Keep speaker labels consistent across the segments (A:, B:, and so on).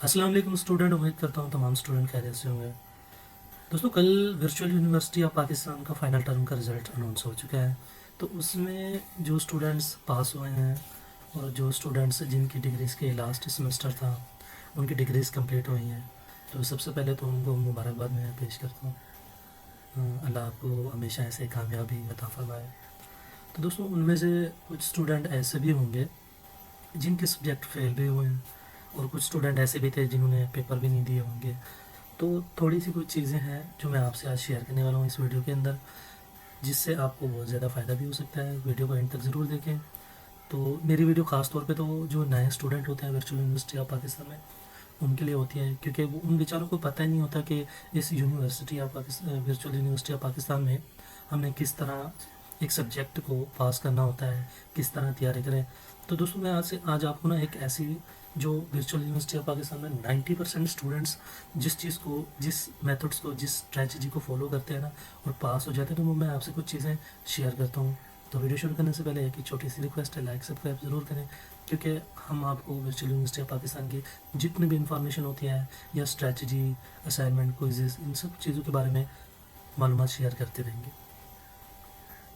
A: अस्सलाम वालेकुम स्टूडेंट। उम्मीद करता हूँ तमाम स्टूडेंट खैरियत से होंगे। दोस्तों, कल वर्चुअल यूनिवर्सिटी ऑफ पाकिस्तान का फाइनल टर्म का रिज़ल्ट अनाउंस हो चुका है। तो उसमें जो स्टूडेंट्स पास हुए हैं और जो स्टूडेंट्स जिनकी डिग्रीज़ के लास्ट सेमेस्टर था उनकी डिग्रीज़ कंप्लीट हुई हैं, तो सबसे पहले तो उनको मुबारकबाद मैं पेश करता हूँ। अल्लाह आपको हमेशा ऐसे कामयाबी अता फरमाए। तो दोस्तों, उनमें से कुछ स्टूडेंट ऐसे भी होंगे जिनके सब्जेक्ट फेल भी हुए हैं और कुछ स्टूडेंट ऐसे भी थे जिन्होंने पेपर भी नहीं दिए होंगे। तो थोड़ी सी कुछ चीज़ें हैं जो मैं आपसे आज शेयर करने वाला हूँ इस वीडियो के अंदर, जिससे आपको बहुत ज़्यादा फ़ायदा भी हो सकता है। वीडियो को एंड तक ज़रूर देखें। तो मेरी वीडियो ख़ास तौर पे तो जो नए स्टूडेंट होते हैं वर्चुअल यूनिवर्सिटी ऑफ पाकिस्तान में उनके लिए होती है, क्योंकि वो उन बेचारों को पता ही नहीं होता कि इस university of Pakistan virtual university of Pakistan में हमें किस तरह एक सब्जेक्ट को पास करना होता है, किस तरह तैयारी करें। तो दोस्तों, मैं आज आपको ना एक ऐसी जो वर्चुअल यूनिवर्सिटी ऑफ पाकिस्तान में 90% स्टूडेंट्स जिस चीज़ को, जिस मेथड्स को, जिस स्ट्रेटजी को फॉलो करते हैं ना और पास हो जाते हैं, तो वो मैं आपसे कुछ चीज़ें शेयर करता हूँ। तो वीडियो शुरू करने से पहले एक छोटी सी रिक्वेस्ट है, लाइक सब्सक्राइब ज़रूर करें, क्योंकि हम आपको वर्चुअल यूनिवर्सिटी ऑफ पाकिस्तान की जितनी भी इंफॉर्मेशन होती है या स्ट्रेटजी, असाइनमेंट, क्विज़ेस, इन सब चीज़ों के बारे में मालूमात शेयर करते रहेंगे।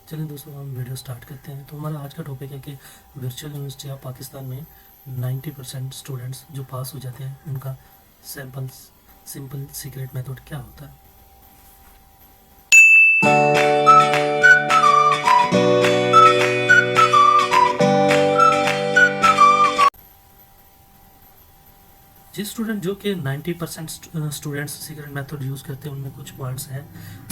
A: चलिए दोस्तों, हम वीडियो स्टार्ट करते हैं। तो हमारा आज का टॉपिक है कि वर्चुअल यूनिवर्सिटी ऑफ पाकिस्तान में 90% स्टूडेंट्स जो पास हो जाते हैं उनका सिंपल सीक्रेट मेथड क्या होता है। जिस स्टूडेंट जो कि 90% स्टूडेंट्स सीक्रेट मेथड यूज़ करते हैं, उनमें कुछ पॉइंट्स हैं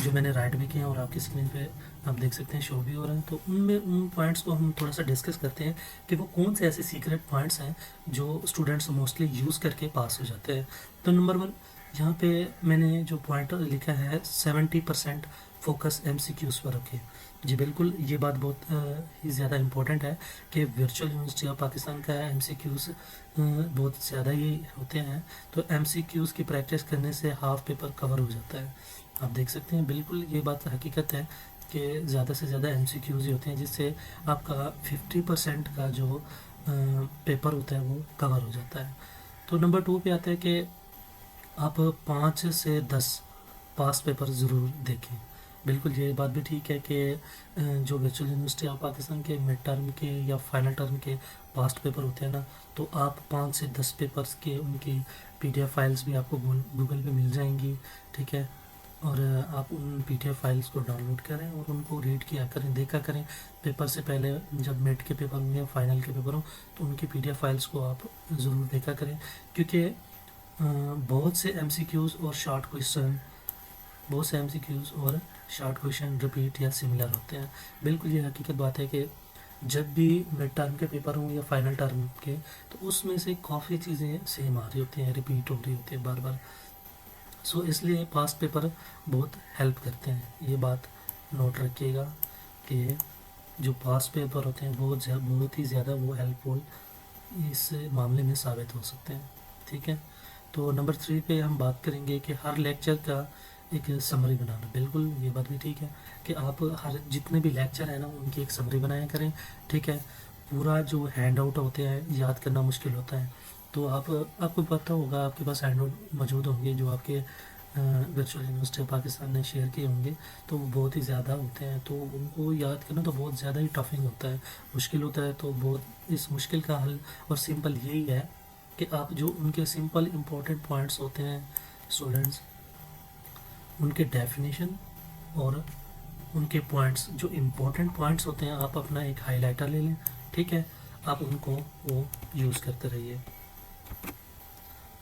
A: जो मैंने राइट भी किए हैं और आपकी स्क्रीन पे आप देख सकते हैं, शो भी हो रहे हैं। तो उनमें उन पॉइंट्स को हम थोड़ा सा डिस्कस करते हैं कि वो कौन से ऐसे सीक्रेट पॉइंट्स हैं जो स्टूडेंट्स मोस्टली यूज़ करके पास हो जाते हैं। तो नंबर 1, यहाँ पे मैंने जो पॉइंट लिखा है 70% फोकस MCQs पर रखें। जी बिल्कुल, ये बात बहुत ही ज़्यादा इम्पोर्टेंट है कि वर्चुअल यूनिवर्सिटी ऑफ पाकिस्तान का MCQs बहुत ज़्यादा ही होते हैं। तो MCQs की प्रैक्टिस करने से हाफ पेपर कवर हो जाता है। आप देख सकते हैं, बिल्कुल ये बात हकीकत है कि ज़्यादा से ज़्यादा MCQs ही होते हैं, जिससे आपका 50% का जो पेपर होता है वो कवर हो जाता है। तो नंबर 2 पे आता है कि आप 5 से 10 पास पेपर ज़रूर देखें। बिल्कुल ये बात भी ठीक है कि जो वर्चुअल यूनिवर्सिटी ऑफ पाकिस्तान के मिड टर्म के या फाइनल टर्म के पास्ट पेपर होते हैं ना, तो आप 5 से 10 पेपर्स के उनकी PDF फाइल्स भी आपको गूगल पे मिल जाएंगी, ठीक है। और आप उन PDF फाइल्स को डाउनलोड करें और उनको रीड किया करें, देखा करें। पेपर से पहले जब मिड के पेपर होंगे या फाइनल के पेपर हों, तो उनकी PDF फाइल्स को आप ज़रूर देखा करें, क्योंकि बहुत से MCQs और शॉर्ट क्वेश्चन बहुत से MCQs और शॉर्ट क्वेश्चन रिपीट या सिमिलर होते हैं। बिल्कुल ये हकीकत बात है कि जब भी मिड टर्म के पेपर हों या फाइनल टर्म के, तो उसमें से काफ़ी चीज़ें सेम आ रही होती हैं, रिपीट हो रही होती है बार बार। सो इसलिए पास्ट पेपर बहुत हेल्प करते हैं। ये बात नोट रखिएगा कि जो पास्ट पेपर होते हैं बहुत ही ज़्यादा वो हेल्पफुल इस मामले में साबित हो सकते हैं, ठीक है। तो नंबर 3 पे हम बात करेंगे कि हर लेक्चर का एक समरी बनाना। बिल्कुल ये बात भी ठीक है कि आप हर जितने भी लेक्चर हैं ना उनकी एक समरी बनाया करें, ठीक है। पूरा जो हैंड आउट होते हैं याद करना मुश्किल होता है, तो आपको पता होगा, आपके पास हैंड आउट मौजूद होंगे जो आपके वर्चुअल यूनिवर्सिटी ऑफ पाकिस्तान ने शेयर किए होंगे, तो वो बहुत ही ज़्यादा होते हैं। तो उनको याद करना तो बहुत ज़्यादा ही टफिंग होता है, मुश्किल होता है। तो बहुत इस मुश्किल का हल और सिंपल यही है कि आप जो उनके सिंपल इम्पोर्टेंट पॉइंट्स होते हैं स्टूडेंट्स, उनके डेफिनेशन और उनके पॉइंट्स, जो इम्पोर्टेंट पॉइंट्स होते हैं, आप अपना एक हाइलाइटर ले लें, ठीक है। आप उनको वो यूज़ करते रहिए।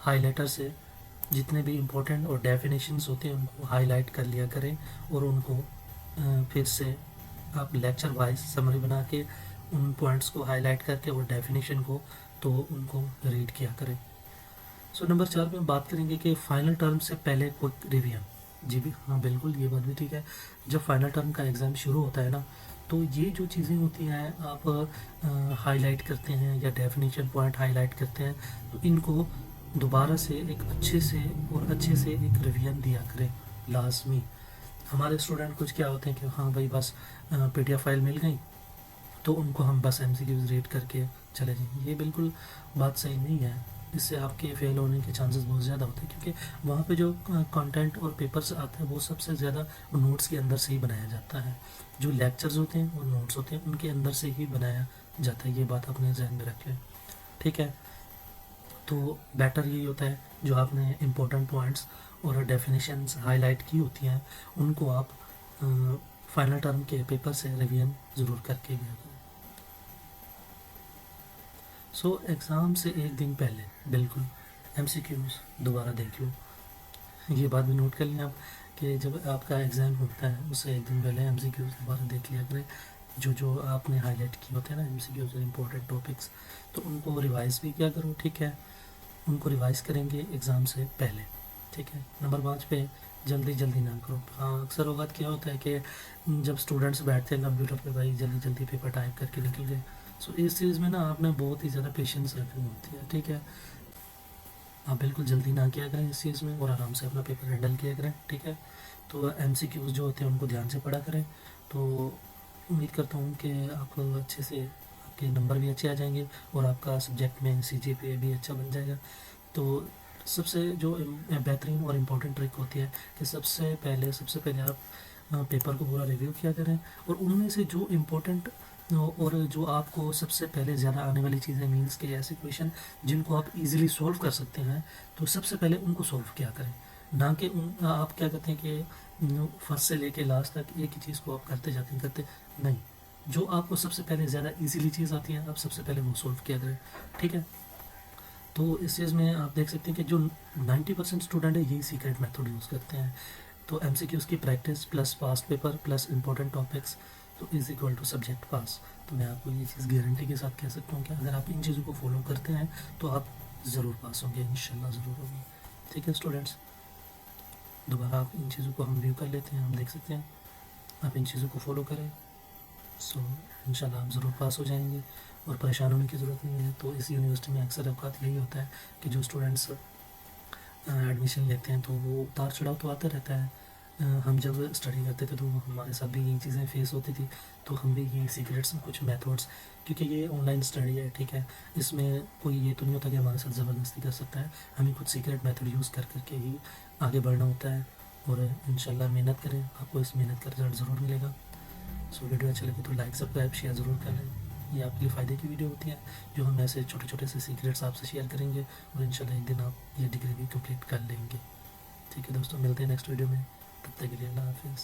A: हाइलाइटर से जितने भी इम्पोर्टेंट और डेफिनेशंस होते हैं उनको हाईलाइट कर लिया करें और उनको फिर से आप लेक्चर वाइज समरी बना के उन पॉइंट्स को हाईलाइट करके और डेफिनेशन को तो उनको रीड किया करें। सो नंबर 4 में बात करेंगे कि फाइनल टर्म से पहले क्विक रिवीजन। जी भी हाँ, बिल्कुल ये बात भी ठीक है। जब फाइनल टर्म का एग्ज़ाम शुरू होता है ना, तो ये जो चीज़ें होती हैं आप हाईलाइट करते हैं या डेफिनेशन पॉइंट हाईलाइट करते हैं, तो इनको दोबारा से एक अच्छे से एक रिवीजन दिया करें लाजमी। हमारे स्टूडेंट कुछ क्या होते हैं कि हाँ भाई बस PDF फाइल मिल गई तो उनको हम बस MCQs रीड करके चले जाएं। ये बिल्कुल बात सही नहीं है। इससे आपके फेल होने के चांसेस बहुत ज़्यादा होते हैं, क्योंकि वहाँ पे जो कंटेंट और पेपर्स आते हैं वो सबसे ज़्यादा नोट्स के अंदर से ही बनाया जाता है। जो लेक्चर्स होते हैं और नोट्स होते हैं उनके अंदर से ही बनाया जाता है। ये बात अपने जहन में रख लें, ठीक है। तो बेटर यही होता है जो आपने इम्पोर्टेंट पॉइंट्स और डेफिनेशंस हाईलाइट की होती हैं उनको आप फाइनल टर्म के पेपर से रिवीजन ज़रूर करके गए। सो एग्ज़ाम से एक दिन पहले बिल्कुल एमसीक्यूज़ दोबारा देख लो। ये बात भी नोट कर लें आप कि जब आपका एग्ज़ाम होता है उससे एक दिन पहले एमसीक्यूज़ दोबारा देख लिया करें। जो जो आपने हाईलाइट किए होते हैं ना एमसीक्यूज़ इम्पोर्टेंट टॉपिक्स, तो उनको रिवाइज़ भी किया करो, ठीक है। उनको रिवाइज़ करेंगे एग्ज़ाम से पहले, ठीक है। नंबर 5 पे जल्दी ना करो। हाँ, अक्सर औक़ात क्या होता है कि जब स्टूडेंट्स बैठते हैं कंप्यूटर पे, भाई जल्दी पेपर टाइप करके निकल गए। सो इस चीज़ में ना आपने बहुत ही ज़्यादा पेशेंस रखनी होती है, ठीक है। आप बिल्कुल जल्दी ना किया करें इस चीज़ में और आराम से अपना पेपर हैंडल किया करें, ठीक है। तो एमसीक्यूज़ जो होते हैं उनको ध्यान से पढ़ा करें। तो उम्मीद करता हूँ कि आप अच्छे से, आपके नंबर भी अच्छे आ जाएंगे और आपका सब्जेक्ट में सीजीपीए भी अच्छा बन जाएगा। तो सबसे जो बेहतरीन और इम्पोर्टेंट ट्रिक होती है कि सबसे पहले आप पेपर को पूरा रिव्यू किया करें और उनमें से जो इम्पोर्टेंट और जो आपको सबसे पहले ज़्यादा आने वाली चीज़ें मीन्स के ऐसे क्वेश्चन जिनको आप इजीली सॉल्व कर सकते हैं, तो सबसे पहले उनको सॉल्व किया करें। ना कि आप क्या कहते हैं कि फर्स्ट से लेके लास्ट तक एक ही चीज़ को आप करते नहीं। जो आपको सबसे पहले ज़्यादा इजीली चीज़ आती है आप सबसे पहले वो सॉल्व किया करें, ठीक है। तो इस चीज़ में आप देख सकते हैं कि जो 90% स्टूडेंट है यही सीक्रेट मेथड यूज़ करते हैं। तो एमसीक्यूज़ की practice plus past paper plus important topics तो इज़ इक्वल टू सब्जेक्ट पास। तो मैं आपको ये चीज़ गारंटी के साथ कह सकता हूँ कि अगर आप इन चीज़ों को फॉलो करते हैं तो आप ज़रूर पास होंगे, इंशाल्लाह ज़रूर होंगे, ठीक है स्टूडेंट्स। दोबारा आप इन चीज़ों को हम रिव्यू कर लेते हैं। हम देख सकते हैं आप इन चीज़ों को फॉलो करें, सो इंशाल्लाह आप ज़रूर पास हो जाएंगे और परेशान होने की ज़रूरत नहीं है। तो इस यूनिवर्सिटी में अक्सर औकात यही होता है कि जो स्टूडेंट्स एडमिशन लेते हैं तो वो उतार चढ़ाव तो आता रहता है। हम जब स्टडी करते थे तो हमारे साथ भी यही चीज़ें फेस होती थी, तो हम भी ये सीक्रेट्स कुछ मेथड्स, क्योंकि ये ऑनलाइन स्टडी है, ठीक है। इसमें कोई ये तो नहीं होता कि हमारे साथ ज़बरदस्ती कर सकता है। हमें कुछ सीक्रेट मेथड यूज़ करके ही आगे बढ़ना होता है और इंशाल्लाह मेहनत करें, आपको इस मेहनत का रिजल्ट ज़रूर मिलेगा। सो वीडियो अच्छा लगे तो लाइक सब्सक्राइब शेयर ज़रूर कर लें। ये आपके लिए फ़ायदे की वीडियो होती है जो हम ऐसे छोटे से सीक्रेट्स आपसे शेयर करेंगे और इंशाल्लाह एक दिन आप ये डिग्री भी कंप्लीट कर लेंगे, ठीक है दोस्तों। मिलते हैं नेक्स्ट वीडियो में, तब तक के लिए अल्लाह हाफिज़।